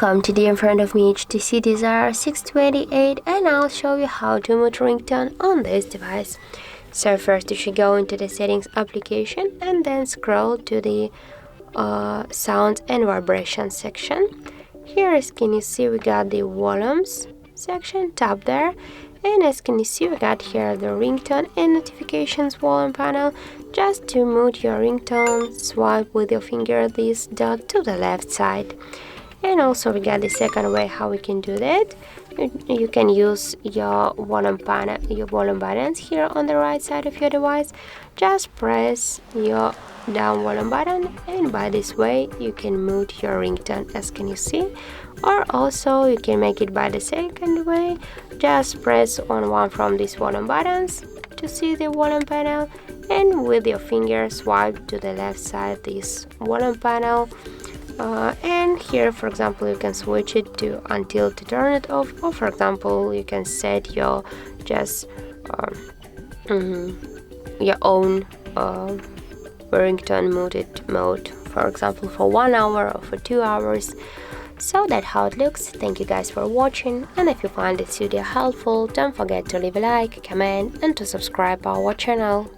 Welcome, today in front of me HTC Desire 628 and I'll show you how to mute ringtone on this device. So first you should go into the settings application and then scroll to the sound and vibration section. Here, as can you see, we got the volumes section, tap there, and as can you see, we got here the ringtone and notifications volume panel. Just to mute your ringtone, swipe with your finger this dot to the left side. And also we got the second way how we can do that. You can use your volume buttons here on the right side of your device. Just press your down volume button, and by this way you can mute your ringtone, as can you see. Or also you can make it by the second way. Just press on one from these volume buttons to see the volume panel, and with your finger swipe to the left side this volume panel. And here, for example, you can switch it to until to turn it off, or for example you can set your your own ringtone muted mode, for example for 1 hour or for 2 hours. So that's how it looks. Thank you guys for watching, and if you find this video helpful, don't forget to leave a like, comment and to subscribe our channel.